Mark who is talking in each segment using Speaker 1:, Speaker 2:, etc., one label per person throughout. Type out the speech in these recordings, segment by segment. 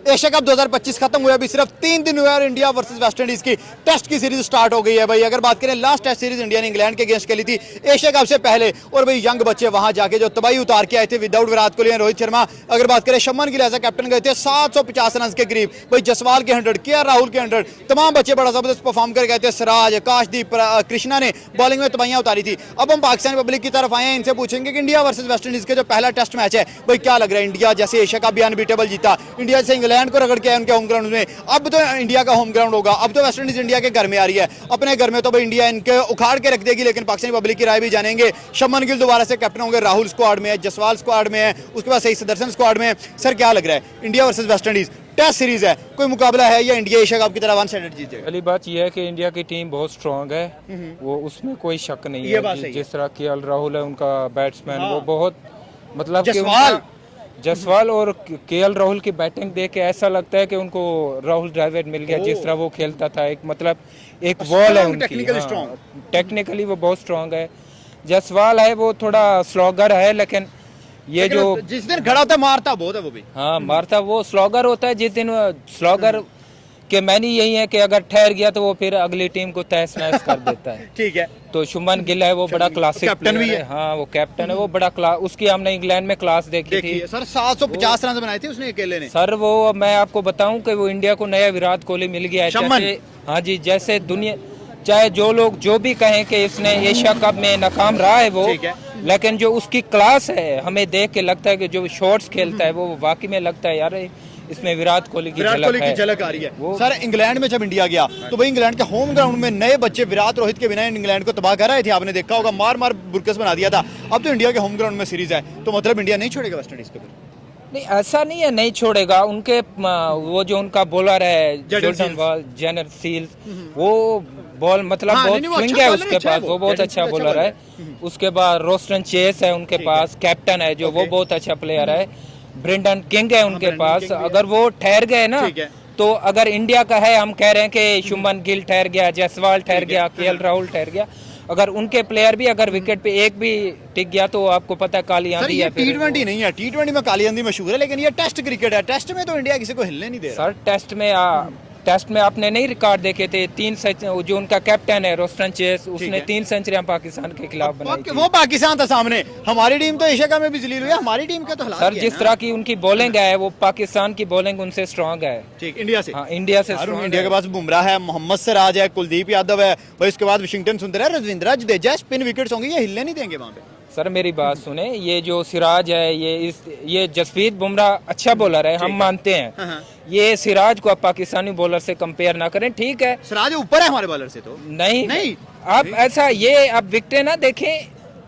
Speaker 1: Asia cup 2025 खत्म हुआ, अभी सिर्फ 3 दिन हुए और इंडिया वर्सेस वेस्ट इंडीज की टेस्ट की सीरीज स्टार्ट हो गई है भाई। अगर बात करें लास्ट टेस्ट सीरीज इंडिया ने इंग्लैंड के अगेंस्ट खेली थी एशिया कप से पहले, और भाई यंग बच्चे वहां जाके जो तबाही उतार के आए थे विदाउट विराट कोहली और रोहित शर्मा। अगर बात करें Shubman Gill as a captain गए थे 750 रन के करीब, भाई जसवाल के 100, केएल राहुल के 100, तमाम बच्चे बड़ा जबरदस्त परफॉर्म कर गए थे। सिराज, आकाशदीप, कृष्णा ने बॉलिंग में तबाहियां उतारी थी। अब हम पाकिस्तान पब्लिक की तरफ आए हैं, इनसे पूछेंगे कि इंडिया वर्सेस वेस्ट इंडीज के जो पहला टेस्ट मैच है भाई क्या लग रहा है। इंडिया जैसे एशिया कप भी अनबीटेबल जीता, इंडिया जैसे इंग्लैंड को रगड़ के आया उनके होम ग्राउंड में, अब तो इंडिया का होम ग्राउंड होगा। अब तो वेस्ट इंडीज इंडिया के घर में आ रही है, अपने घर में तो भाई इंडिया इनके उखाड़ के रख देगी। लेकिन पाकिस्तानी पब्लिक की राय भी जानेंगे। शुभमन गिल दोबारा से कैप्टन होंगे, राहुल स्क्वाड में है, जसवाल स्क्वाड में है, उसके बाद सही सुदर्शन स्क्वाड में है। सर क्या लग रहा है India versus West Indies test series है, कोई मुकाबला है या इंडिया एशिया कप की तरह वन साइडेड जीतेगा?
Speaker 2: पहली बात यह है कि इंडिया की टीम बहुत स्ट्रांग है, वो उसमें कोई शक नहीं
Speaker 1: ये बात
Speaker 2: है।
Speaker 1: सही
Speaker 2: जिस तरह केएल राहुल है उनका बैट्समैन, वो बहुत मतलब जसवाल और केएल राहुल की बैटिंग देख के ऐसा लगता है कि उनको राहुल द्रविड़ मिल गया। जिस तरह वो खेलता था, एक मतलब एक वॉल है उनकी, टेक्निकली वो बहुत स्ट्रांग है। जसवाल है वो थोड़ा स्लॉगर है, लेकिन ये जो
Speaker 1: जिस दिन खड़ा होता है मारता बहुत है वो भी।
Speaker 2: हाँ मारता, वो स्लॉगर होता है। जिस दिन स्लॉगर के मैंने यही है कि अगर ठहर गया तो वो फिर अगली टीम को तहस नहस कर देता है।
Speaker 1: ठीक है,
Speaker 2: तो शुभमन गिल है वो बड़ा क्लासिक
Speaker 1: कैप्टन भी है।
Speaker 2: हाँ वो कैप्टन है, वो बड़ा क्लास, उसकी हमने इंग्लैंड में क्लास देखी थी
Speaker 1: सर 750 रन बनाए थे उसने अकेले ने।
Speaker 2: सर वो मैं आपको बताऊं कि वो इंडिया को नया विराट कोहली मिल गया है। जैसे हाँ जी, जैसे दुनिया चाहे जो लोग जो भी कहें कि इसने एशिया कप में नाकाम रहा है वो, लेकिन जो उसकी क्लास है हमें देख के लगता है कि जो शॉट्स खेलता है वो वाकई में लगता है यार इसमें विराट कोहली की
Speaker 1: झलक आ रही है। सर इंग्लैंड में जब इंडिया गया तो भाई इंग्लैंड के होम ग्राउंड में नए बच्चे विराट रोहित के बिना इंग्लैंड को तबाह कर रहे थे, आपने देखा होगा, मार मार बुरकस बना दिया था। अब तो इंडिया के होम ग्राउंड में सीरीज है, तो मतलब इंडिया नहीं छोड़ेगा वेस्ट इंडीज को?
Speaker 2: नहीं ऐसा नहीं है, नहीं छोड़ेगा। उनके वो जो उनका बॉलर है जेनर सील्स, वो बॉल मतलब बहुत स्विंग है उसके पास, वो बहुत अच्छा बॉलर है। उसके बाद रोस्टन चेस है उनके पास, कैप्टन है जो, वो बहुत अच्छा प्लेयर है। ब्रेंडन किंग है उनके पास। अगर वो ठहर गए ना, तो अगर इंडिया का है, हम कह रहे हैं कि शुभमन गिल ठहर गया, जसवाल ठहर गया, केएल राहुल ठहर गया, अगर उनके प्लेयर भी अगर विकेट पे एक भी टिक गया तो आपको पता है काली आंधी है।
Speaker 1: टी20 नहीं है, टी20 में काली आंधी मशहूर है, लेकिन ये टेस्ट क्रिकेट है। टेस्ट में तो इंडिया किसी को हिलने नहीं दे रहा।
Speaker 2: सर टेस्ट में आपने नहीं रिकॉर्ड देखे थे, 3 जो उनका कैप्टन है रोस्टन चेस, उसने 3 सेंचुरियां पाकिस्तान के खिलाफ बनाई थी।
Speaker 1: वो पाकिस्तान था सामने, हमारी टीम तो एशिया कप में भी जलील हुई है, हमारी टीम का तो हालात
Speaker 2: सर जिस तरह की उनकी बॉलिंग है, वो पाकिस्तान की बॉलिंग उनसे स्ट्रांग है।
Speaker 1: ठीक, इंडिया से?
Speaker 2: हाँ इंडिया से।
Speaker 1: इंडिया के पास बुमराह है, मोहम्मद सिराज है, कुलदीप यादव है, भाई उसके बाद वाशिंगटन सुंदर है, रविंद्र जडेजा, स्पिन विकेट्स होंगे, ये हिलने नहीं देंगे वहां पे।
Speaker 2: सर मेरी बात सुने, ये जो सिराज है, ये जसप्रीत बुमराह अच्छा बॉलर है, हम मानते हैं। ये सिराज को आप पाकिस्तानी बॉलर से कंपेयर ना करें, ठीक है?
Speaker 1: सिराज ऊपर है हमारे बॉलर से तो नहीं
Speaker 2: आप ऐसा ये आप विकेटें ना देखें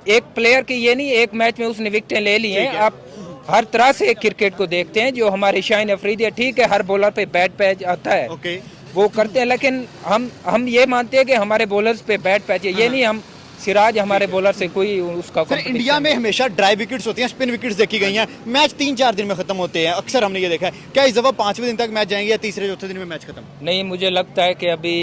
Speaker 2: एक प्लेयर की, ये नहीं एक मैच में उसने विकेटें ले ली हैं। आप हर तरह से क्रिकेट को देखते हैं। जो हमारे शाहीन अफरीदी है, ठीक है, हर बॉलर पे बैट पैच आता है, वो करते हैं, लेकिन हम ये मानते हैं कि हमारे बॉलर्स पे बैट पैच है, ये नहीं हम सिराज हमारे बॉलर से कोई उसका।
Speaker 1: इंडिया में हमेशा ड्राई विकेट्स होती हैं, स्पिन विकेट्स देखी गई हैं, मैच 3-4 दिन में खत्म होते हैं, अक्सर हमने ये देखा है। क्या इस दफा 5वें दिन तक मैच जाएंगे या तीसरे चौथे दिन में मैच खत्म?
Speaker 2: नहीं, मुझे लगता है कि अभी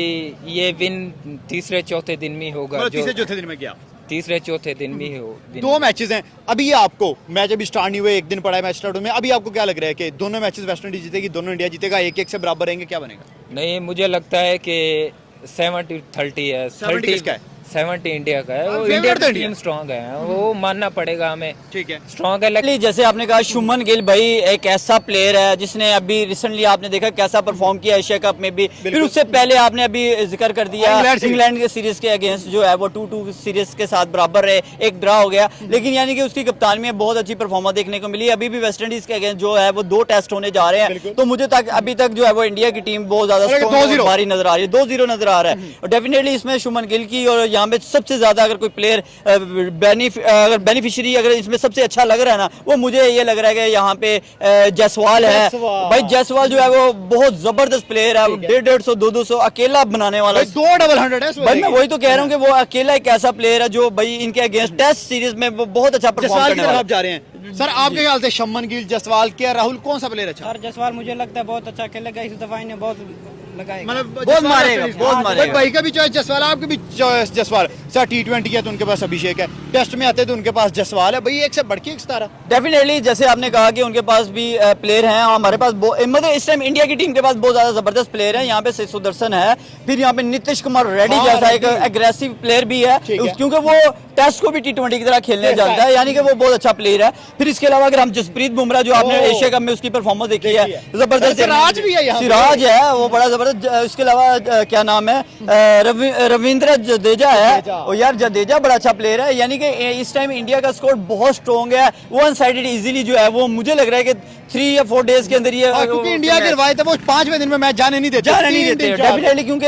Speaker 2: ये विन तीसरे चौथे दिन में होगा।
Speaker 1: तीसरे चौथे दिन में क्या?
Speaker 2: तीसरे चौथे दिन में हो।
Speaker 1: 2 मैचेस हैं अभी। ये आपको मैच अभी स्टार्ट नहीं हुए, 1 दिन पड़ा है मैच स्टार्ट में, अभी आपको क्या लग रहा है कि दोनों मैचेस वेस्ट इंडीज जीतेगी, दोनों इंडिया जीतेगा, 1-1 से बराबर रहेंगे, क्या बनेगा?
Speaker 2: नहीं, मुझे लगता है कि 70-30 है।
Speaker 1: 70 किसका है?
Speaker 2: 70 इंडिया का है। वो इंडिया की टीम स्ट्रांग है, वो मानना पड़ेगा हमें।
Speaker 1: ठीक है,
Speaker 2: स्ट्रांग है। लेकिन
Speaker 3: जैसे आपने कहा शुभमन गिल भाई एक ऐसा प्लेयर है जिसने अभी रिसेंटली आपने देखा कैसा परफॉर्म किया एशिया कप में भी, फिर उससे पहले आपने अभी जिक्र कर दिया इंग्लैंड के सीरीज के अगेंस्ट जो है वो 2-2 सीरीज के साथ बराबर रहे, एक ड्रा हो गया, लेकिन यानी कि उसकी कप्तानी में बहुत अच्छी परफॉर्मेंस देखने को मिली। अभी भी वेस्ट इंडीज के अगेंस्ट जो है वो 2 टेस्ट होने जा रहे हैं, तो मुझे अभी तक जो है वो इंडिया की टीम बहुत ज्यादा भारी नजर आ रही है, 2-0 नजर आ रहा है। और डेफिनेटली इसमें शुभमन गिल की और यहाँ पे सबसे ज्यादा अगर कोई प्लेयर अगर बेनिफिशियरी अगर इसमें सबसे अच्छा लग रहा है ना, वो मुझे ये लग रहा है कि यहाँ पे जसवाल है। भाई जसवाल जो है वो बहुत जबरदस्त प्लेयर है, 150, 200 अकेला बनाने वाला,
Speaker 1: 2 डबल 100 है
Speaker 3: भाई। मैं वही तो कह रहा हूँ कि वो अकेला एक ऐसा प्लेयर है जो भाई इनके अगेंस्ट टेस्ट सीरीज में वो बहुत अच्छा परफॉर्म करने वाला।
Speaker 1: आप जा रहे हैं सर, आपके ख्याल से शुभमन गिल, जसवाल, केएल राहुल कौन सा प्लेयर अच्छा?
Speaker 4: सर जसवाल मुझे लगता है बहुत अच्छा खेलेगा, इस दफा इन्हें बहुत
Speaker 1: मतलब
Speaker 3: बहुत मारेगा, बहुत मारेगा।
Speaker 1: भाई का भी चॉइस जसवाल, आपकी भी चॉइस जसवाल। सर T20 है तो उनके पास अभिषेक है, टेस्ट में आते तो उनके पास जसवाल है। भाई एक से बढ़ के एक सितारा।
Speaker 3: डेफिनेटली जैसे आपने कहा कि उनके पास भी प्लेयर हैं, हमारे पास मतलब इस टाइम इंडिया की टीम के पास बहुत ज्यादा जबरदस्त प्लेयर है। यहाँ पे सही सुदर्शन है, फिर यहाँ पे नीतीश कुमार रेड्डी जैसा एक एग्रेसिव प्लेयर भी है, क्योंकि वो टेस्ट को भी T20 की तरह खेलने जानता है, यानी कि वो बहुत अच्छा प्लेयर है। फिर इसके अलावा अगर हम जसप्रीत बुमराह जो आपने एशिया कप में उसकी परफॉर्मेंस देखी है, जबरदस्त।
Speaker 1: सिराज भी है यहाँ पे।
Speaker 3: सिराज है, वो बड़ा जबरदस्त। इसके अलावा क्या नाम है, रविंद्र जडेजा है, और यार जडेजा बड़ा अच्छा प्लेयर है। यानी कि इस टाइम इंडिया का स्कोर बहुत स्ट्रॉन्ग है। वन साइडेड इजीली जो है वो मुझे लग रहा है कि 3 या 4 डेज के अंदर ये,
Speaker 1: क्योंकि इंडिया की रवायत है वो 5वें दिन में मैच जाने नहीं देते,
Speaker 3: डेफिनेटली, क्योंकि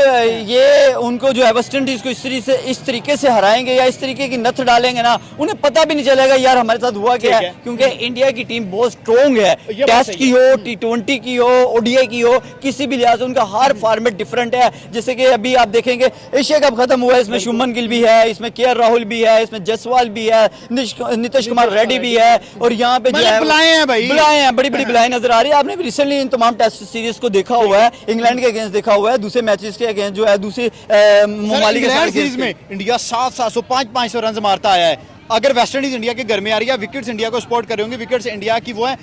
Speaker 3: ये उनको जो है वेस्ट इंडीज को इस तरीके से हराएंगे या इस तरीके की नथ डालेंगे ना, उन्हें पता भी नहीं चलेगा यार हमारे साथ हुआ क्या है, क्योंकि इंडिया की टीम बहुत स्ट्रॉन्ग है। टेस्ट की हो, T20 की हो, ODI की हो, किसी भी लिहाज से उनका हर फॉर्मेट डिफरेंट है। जैसे कि अभी आप देखेंगे एशिया कप खत्म हुआ है, इसमें शुभमन गिल भी है, इसमें KL राहुल भी है, इसमें जसवाल भी है, नीतीश कुमार रेड्डी भी है, और यहाँ पे जो है
Speaker 1: बुलाए हैं भाई,
Speaker 3: बुलाए हैं, बड़ी बड़ी बुलाएं नजर आ रही है। आपने रिसेंटली इन तमाम टेस्ट सीरीज को देखा हुआ है, इंग्लैंड के अगेंस्ट देखा हुआ है, दूसरे मैचेस के अगेंस्ट जो है दूसरे ममालिक के साथ
Speaker 1: सीरीज में इंडिया 700 500 रन मारता आया है। अगर वेस्ट इंडीज इंडिया के घर में आ रही है, विकेट्स इंडिया को सपोर्ट कर रहे होंगे, विकेट्स इंडिया की वो है,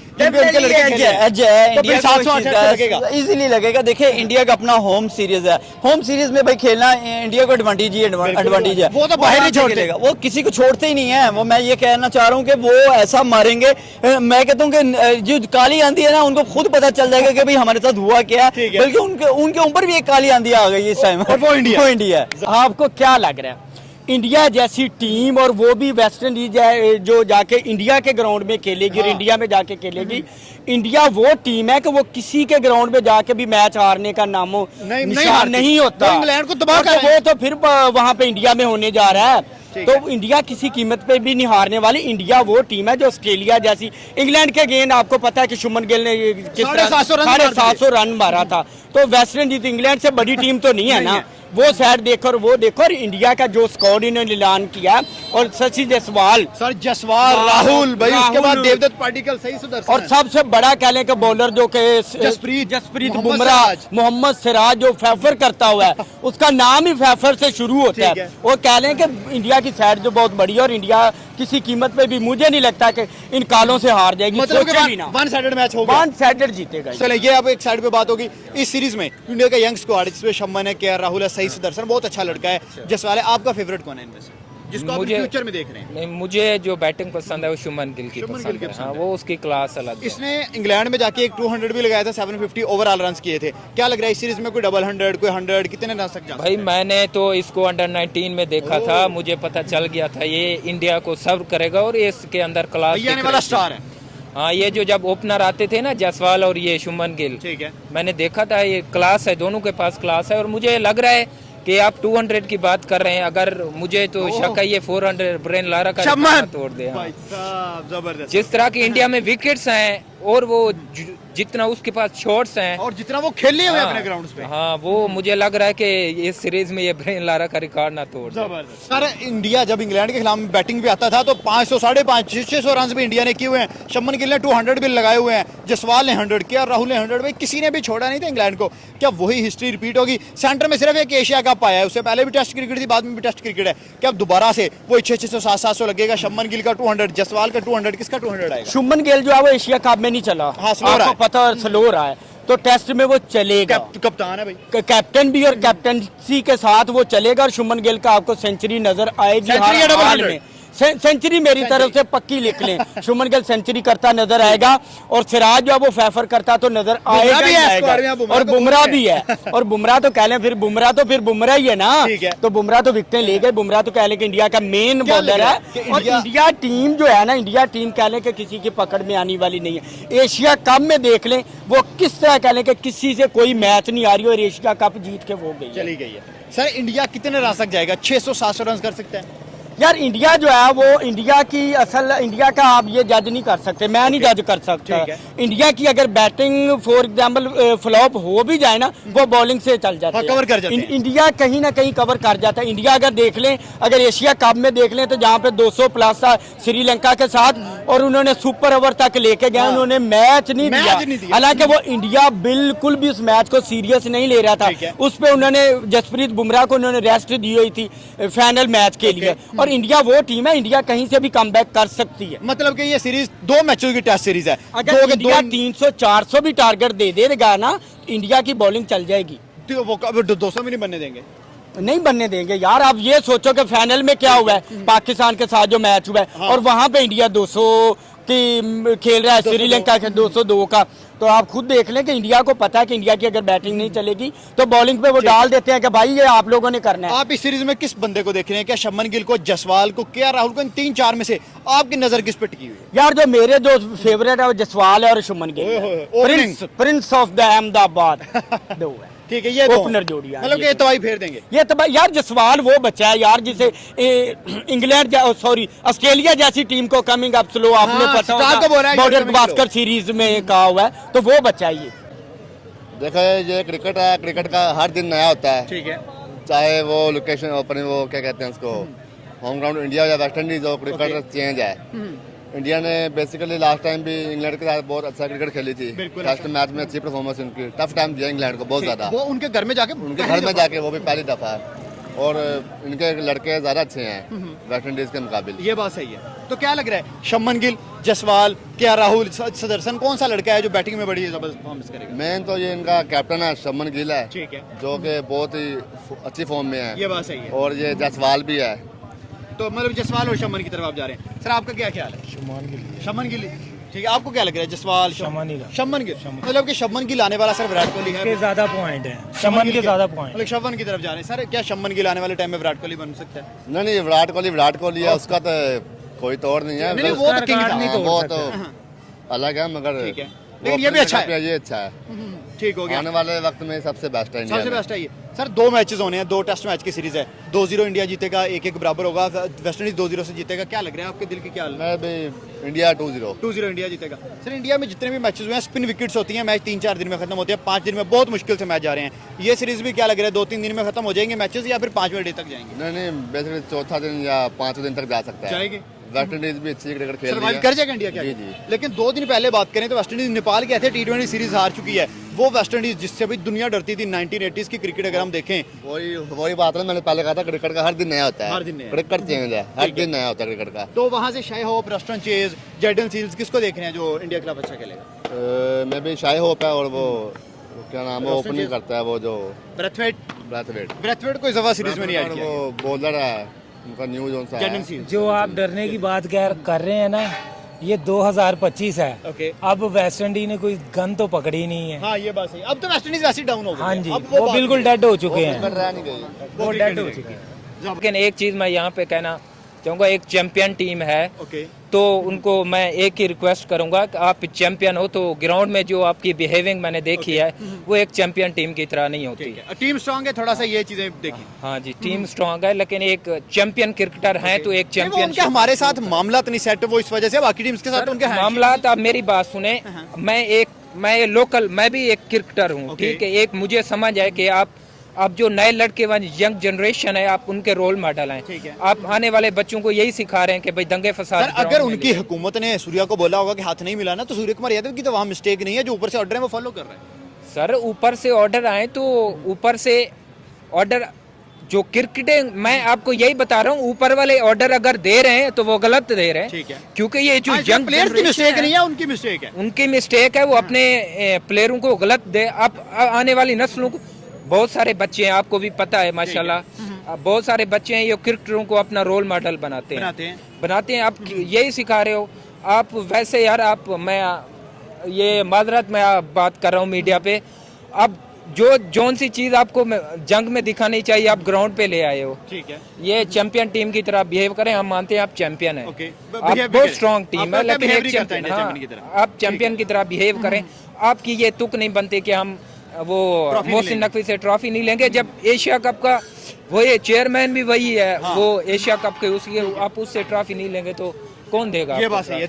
Speaker 3: इजीली लगेगा। देखिए इंडिया का अपना होम सीरीज है, होम सीरीज में भाई खेलना इंडिया को एडवांटेज है,
Speaker 1: वो तो बाहर नहीं छोड़ेगा,
Speaker 3: वो किसी को छोड़ते ही नहीं है। वो मैं ये कहना चाह रहा हूँ कि वो ऐसा मारेंगे, मैं कहता हूँ कि जो काली आंधी है ना, उनको खुद पता चल जाएगा कि भाई हमारे साथ हुआ क्या है, बल्कि उनके ऊपर भी एक काली आंधी आ गई इस टाइम, वो इंडिया है।
Speaker 4: आपको क्या लग रहा है इंडिया जैसी टीम, और वो भी वेस्ट इंडीज जो जाके इंडिया के ग्राउंड में खेलेगी और इंडिया में जाके खेलेगी, इंडिया वो टीम है कि वो किसी के ग्राउंड में जाके भी मैच हारने का नामो निशान नहीं होता।
Speaker 1: इंग्लैंड को तबाह कर
Speaker 4: वो तो फिर वहां पे इंडिया में होने जा रहा है। तो इंडिया किसी कीमत पे भी नहीं हारने वाली। इंडिया वो टीम है जो ऑस्ट्रेलिया जैसी, इंग्लैंड के गेंद आपको पता है कि शुभमन गिल ने किस तरह 750 रन मारा था। तो वेस्ट इंडीज इंग्लैंड से बड़ी टीम तो नहीं है ना, वो साइड देखो और वो देखो। और इंडिया का जो स्क्वाड इन्होंने ऐलान किया, और शशि जायसवाल,
Speaker 1: राहुल भाई, उसके बाद देवदत्त पाटिकल, सही सुदर्शन,
Speaker 4: और सबसे बड़ा कह लें कि बॉलर जो के जसप्रीत बुमराह, मोहम्मद सिराज जो फैफर करता हुआ है, उसका नाम ही फैफर से शुरू होता है। वो कह लें कि इंडिया की साइड जो बहुत बड़ी है, और इंडिया किसी कीमत पे भी मुझे नहीं लगता कि इन कालों से हार जाएगी।
Speaker 1: मतलब वन साइडेड मैच होगा,
Speaker 4: वन साइडेड जीतेगा।
Speaker 1: चले ये अब एक साइड पे बात होगी। इस सीरीज में इंडिया का यंग स्क्वाड, जिसमें शुभमन है, KL राहुल है, सही सुदर्शन बहुत अच्छा लड़का है, जसवाल है। आपका फेवरेट कौन है इनमें से, जिसको आप फ्यूचर में देख रहे हैं?
Speaker 2: नहीं, मुझे जो बैटिंग पसंद है वो शुभमन गिल की पसंद है। हाँ, वो उसकी क्लास अलग है।
Speaker 1: इसने इंग्लैंड में जाके एक 200 भी लगाया था, 750 ओवरऑल रन किए थे। क्या लग रहा है इस सीरीज में कोई डबल 100, कोई 100, कितने रन तक जा?
Speaker 2: भाई मैंने तो इसको अंडर 19 में देखा था, मुझे पता चल गया था ये इंडिया को सर्व करेगा, और ये इसके अंदर क्लास
Speaker 1: आने वाला स्टार है।
Speaker 2: हाँ, ये जो जब ओपनर आते थे ना, जायसवाल और ये शुभमन गिल,
Speaker 1: ठीक है,
Speaker 2: मैंने देखा था ये क्लास है, दोनों के पास क्लास है। और मुझे लग रहा है कि आप 200 की बात कर रहे हैं, अगर मुझे तो शक है ये 400 ब्रेन लारा का तोड़ दे।
Speaker 1: जबरदस्त।
Speaker 2: जिस तरह की इंडिया में विकेट्स हैं, और वो जितना उसके पास शॉट्स हैं,
Speaker 1: और जितना वो खेले हुए अपने ग्राउंड्स पे,
Speaker 2: हाँ, वो मुझे लग रहा है कि इस सीरीज में ये ब्रेन लारा का रिकॉर्ड ना तोड़।
Speaker 1: जबरदस्त। सर इंडिया जब इंग्लैंड के खिलाफ बैटिंग पे आता था तो 500, 550, 600 रन भी इंडिया ने किए हुए हैं। शुभमन गिल ने 200 भी लगाए हुए हैं, जसवाल ने 100 किया, राहुल ने 100, भाई किसी ने भी छोड़ा नहीं था इंग्लैंड को। क्या वही हिस्ट्री रिपीट होगी? सेंटर में सिर्फ एक एशिया कप आया है, उससे पहले भी टेस्ट क्रिकेट थी, बाद में भी टेस्ट क्रिकेट है। क्या दोबारा से वो 600, 700 लगेगा? शुभमन गिल का 200, जसवाल का 200, किसका 200 आएगा?
Speaker 4: शुभमन गिल जो है वो एशिया कप में नहीं चला, आपको पता है, स्लो रहा है, तो टेस्ट में वो चलेगा।
Speaker 1: कप्तान है भाई,
Speaker 4: कैप्टन भी, और कैप्टनसी के साथ वो चलेगा। और शुभमन गिल का आपको सेंचुरी नजर आएगी हर हाल में। सेंचुरी मेरी तरफ से पक्की लिख लें, शुभमन गिल सेंचुरी करता नजर आएगा, और सिराज जो वो फैफर करता तो नजर आएगा, और बुमराह भी है। और बुमराह तो कह लें, फिर बुमराह ही है ना, तो बुमराह तो विकेटें ले गए। बुमराह तो कह लें कि इंडिया का मेन बॉलर है, और इंडिया टीम जो है ना, इंडिया टीम कह लें कि किसी की पकड़ में आने वाली नहीं है। एशिया कप में देख लें वो किस तरह कह लें कि किसी से कोई मैच नहीं आ रही, और एशिया कप जीत के वो
Speaker 1: चली गई है। सर इंडिया कितने रन तक जाएगा? 600, 700 रन कर सकते हैं?
Speaker 4: यार इंडिया जो है वो इंडिया का आप ये जज नहीं कर सकते, मैं नहीं जज कर सकता। इंडिया की अगर बैटिंग फॉर एग्जांपल फ्लॉप हो भी जाए ना, वो बॉलिंग से चल जाती है,
Speaker 1: कवर कर जाते हैं।
Speaker 4: इंडिया कहीं ना कहीं कवर कर जाता है। इंडिया अगर देख लें, अगर एशिया कप में देख लें, तो जहाँ पे 200 प्लस था श्रीलंका के साथ, और उन्होंने सुपर ओवर तक लेके गए, उन्होंने मैच नहीं दिया। हालांकि वो इंडिया बिल्कुल भी उस मैच को सीरियस नहीं ले रहा था, उस पे उन्होंने जसप्रीत बुमराह को उन्होंने रेस्ट दी हुई थी फाइनल मैच के लिए। और इंडिया वो टीम है, इंडिया कहीं से भी कमबैक कर सकती है।
Speaker 1: मतलब कि ये सीरीज 2 मैचों की टेस्ट सीरीज है।
Speaker 4: अगर इंडिया 300-400 भी टारगेट दे देगा ना, इंडिया की बॉलिंग चल जाएगी।
Speaker 1: तो वो 200 भी नहीं बनने देंगे,
Speaker 4: नहीं बनने देंगे यार। आप ये सोचो कि फाइनल में क्या हुआ है, पाकिस्तान के साथ जो मैच हुआ है, और वहां पे इंडिया 200 की खेल रहा है, श्रीलंका के 202 का। तो आप खुद देख लें कि इंडिया को पता है कि इंडिया की अगर बैटिंग नहीं चलेगी तो बॉलिंग पे वो डाल देते हैं कि भाई ये आप लोगों ने करना है।
Speaker 1: आप इस सीरीज में किस बंदे को देख रहे हैं? क्या शुभमन गिल को, जसवाल को, क्या राहुल को? इन 3-4 में से आपकी नजर किस पे टिकी हुई है?
Speaker 4: यार जो मेरे जो फेवरेट है वो जसवाल है और Shubman Gill, Prince of the Ahmedabad दो है।
Speaker 1: ठीक है, ये
Speaker 4: ओपनर जोड़ी है,
Speaker 1: मतलब कि तबाही फेर देंगे
Speaker 4: ये तबाही। यार जसवाल वो बच्चा है यार जिसे इंग्लैंड सॉरी ऑस्ट्रेलिया जैसी टीम को कमिंग अप स्लो, आपने पता होगा बॉर्डर बास्कर सीरीज में कहा हुआ है, तो वो बच्चा है ये।
Speaker 5: देखो ये क्रिकेट है, क्रिकेट का हर दिन नया होता है।
Speaker 1: ठीक है,
Speaker 5: चाहे वो लोकेशन अपने वो क्या कहते हैं उसको, होम ग्राउंड इंडिया या वेस्ट इंडीज हो, क्रिकेट चेंज है। इंडिया ने बेसिकली लास्ट टाइम भी इंग्लैंड के साथ बहुत अच्छा क्रिकेट खेली थी। टेस्ट मैच में अच्छी परफॉर्मेंस उनकी, टफ टाइम दिया इंग्लैंड को बहुत ज्यादा।
Speaker 1: वो उनके घर में जाके,
Speaker 5: वो भी पहली दफा है। और इनके लड़के ज्यादा अच्छे हैं वेस्ट इंडीज के मुकाबले।
Speaker 1: ये बात सही है। तो क्या लग रहा है, शुभमन गिल, जसवाल, क्या राहुल, सदरसन, कौन सा लड़का है जो बैटिंग में बड़ी जबरदस्त परफॉर्मेंस करेगा?
Speaker 5: मेन तो ये इनका कैप्टन है शुभमन गिल है,
Speaker 1: ठीक है,
Speaker 5: जो कि बहुत ही अच्छी फॉर्म में है।
Speaker 1: ये बात सही है।
Speaker 5: और ये जसवाल भी है।
Speaker 1: तो मतलब जसवाल और शुभमन की तरफ आप जा रहे हैं। सर आपका क्या ख्याल है? शुभमन गिल, ठीक है। आपको क्या लग रहा है? जसवाल, शुभमन गिल, मतलब कि शुभमन गिल आने वाला सर विराट कोहली है,
Speaker 6: के ज्यादा पॉइंट है, शुभमन के ज्यादा पॉइंट,
Speaker 1: मतलब शुभमन की तरफ जा रहे हैं। सर क्या शुभमन गिल आने वाले टाइम में विराट कोहली बन सकता है?
Speaker 5: नहीं, विराट कोहली है, उसका तो कोई तोड़ नहीं है।
Speaker 1: नहीं, वो तो किंग था,
Speaker 5: वो तो अलग है, मगर
Speaker 1: ठीक है, लेकिन ये भी अच्छा है,
Speaker 5: ये अच्छा है,
Speaker 1: ठीक हो गया।
Speaker 5: आने वाले वक्त में सबसे बेस्ट है,
Speaker 1: सबसे बेस्ट है ये। सर 2 मैचेस होने हैं, 2 टेस्ट मैच की सीरीज है। 2-0 इंडिया जीतेगा, 1-1 बराबर होगा, वेस्ट इंडीज 2-0 से जीतेगा। क्या लग रहा है आपके दिल की, क्या
Speaker 5: मैं भी इंडिया 2-0
Speaker 1: इंडिया जीतेगा। सर इंडिया में जितने भी मैचेस हुए हैं, स्पिन विकेट्स होती हैं, मैच 3-4 दिन में खत्म होते हैं, 5 दिन में बहुत मुश्किल से मैच जा रहे हैं। ये सीरीज भी क्या लग रहा है, 2-3 दिन में खत्म हो जाएंगे मैचेस, या फिर 5वें डे तक जाएंगे?
Speaker 5: नहीं, बेसिकली चौथा दिन या 5वें दिन तक जा सकता है।
Speaker 1: जाएंगे।
Speaker 5: वेस्ट इंडीज भी अच्छी क्रिकेट खेल रही है,
Speaker 1: कर जाएगा इंडिया क्या?
Speaker 5: जी।
Speaker 1: लेकिन 2 दिन पहले बात करें तो वेस्ट इंडीज नेपाल के थे, T20 सीरीज हार चुकी है। वो वेस्ट इंडीज जिससे भी दुनिया डरती थी 1980s की क्रिकेट, अगर हम देखें,
Speaker 5: वही बात है। मैंने पहले कहा था क्रिकेट का हर दिन नया होता है,
Speaker 1: हर दिन नया।
Speaker 5: क्रिकेट चेंज है, हर दिन नया होता है क्रिकेट का।
Speaker 1: तो वहां से Shai Hope, Roston Chase, Jayden Seales, किसको देख रहे हैं जो इंडिया के खिलाफ अच्छा खेलेगा?
Speaker 5: मैं भी शाई होप है, और वो क्या नाम है, ओपनिंग करता है वो जो ब्रैथवेट को इस दफा सीरीज में नहीं ऐड किया। वो बॉलर है उनका, न्यू जोन सा है।
Speaker 6: जो आप डरने की बात कर रहे हैं ना, ये 2025 है।
Speaker 1: ओके।
Speaker 6: अब वेस्ट इंडीज ने कोई गन तो पकड़ी नहीं है।
Speaker 1: हाँ, ये बात सही। अब तो वेस्ट इंडीज वैसे डाउन हो गई।
Speaker 6: हाँ जी,
Speaker 1: अब
Speaker 6: वो बिल्कुल डेड हो चुके हैं,
Speaker 5: नहीं गई,
Speaker 6: वो डेड हो चुके हैं।
Speaker 2: लेकिन एक चीज मैं यहाँ पे कहना चाहूँगा, एक चैंपियन टीम है,
Speaker 1: ओके,
Speaker 2: तो उनको मैं एक ही रिक्वेस्ट करूंगा कि आप चैंपियन हो तो ग्राउंड में जो आपकी बिहेविंग मैंने देखी है, वो एक चैंपियन टीम की तरह नहीं होती है।
Speaker 1: टीम स्ट्रांग है, थोड़ा सा ये चीजें देखी।
Speaker 2: हाँ जी, टीम स्ट्रांग है, लेकिन एक चैंपियन क्रिकेटर है तो एक चैंपियन।
Speaker 1: उनके हमारे साथ मामला नहीं सेट, वो इस वजह से बाकी टीम्स के साथ उनके
Speaker 2: मामला। आप मेरी बात सुने, मैं लोकल, मैं भी एक क्रिकेटर हूँ, ठीक है। एक मुझे समझ है कि आप जो नए लड़के यंग जनरेशन है, आप उनके रोल मॉडल हैं। आप आने वाले बच्चों को यही सिखा रहे हैं कि भाई दंगे फसाद।
Speaker 1: अगर उनकी हुकूमत ने सूर्या को बोला होगा कि हाथ नहीं मिलाना, तो सूर्य कुमार यादव की तो वहाँ मिस्टेक नहीं है, जो ऊपर से ऑर्डर है वो फॉलो कर रहे हैं।
Speaker 2: सर ऊपर से ऑर्डर आए तो ऊपर से ऑर्डर, जो क्रिकेट, मैं आपको यही बता रहा हूँ, ऊपर वाले ऑर्डर अगर दे रहे हैं तो वो गलत दे रहे हैं,
Speaker 1: ठीक है।
Speaker 2: क्योंकि ये जो यंग
Speaker 1: प्लेयर्स की मिस्टेक नहीं है, उनकी मिस्टेक है,
Speaker 2: उनकी मिस्टेक है। वो अपने प्लेयरों को गलत दे। अब आने वाली नस्लों को, बहुत सारे बच्चे हैं, आपको भी पता है माशाल्लाह, बहुत सारे बच्चे हैं ये क्रिकेटरों को अपना रोल मॉडल बनाते हैं। आप यही सिखा रहे हो आप। वैसे यार आप, मैं ये माजरत में बात कर रहा हूँ मीडिया पे, अब जोन सी चीज आपको जंग में दिखानी चाहिए, आप ग्राउंड पे ले आए हो, ठीक है। ये चैंपियन टीम की तरह बिहेव करें, हम मानते हैं आप चैंपियन है, आप बहुत स्ट्रॉन्ग टीम है, लेकिन आप चैंपियन की तरह बिहेव करें। आपकी ये तुक नहीं बनती कि हम वो मोहसिन नकवी से ट्रॉफी नहीं लेंगे, जब एशिया कप का वो ये चेयरमैन भी वही है, वो एशिया कप के, उसके आप उससे ट्रॉफी नहीं लेंगे तो कौन देगा?
Speaker 1: ये बात सही है।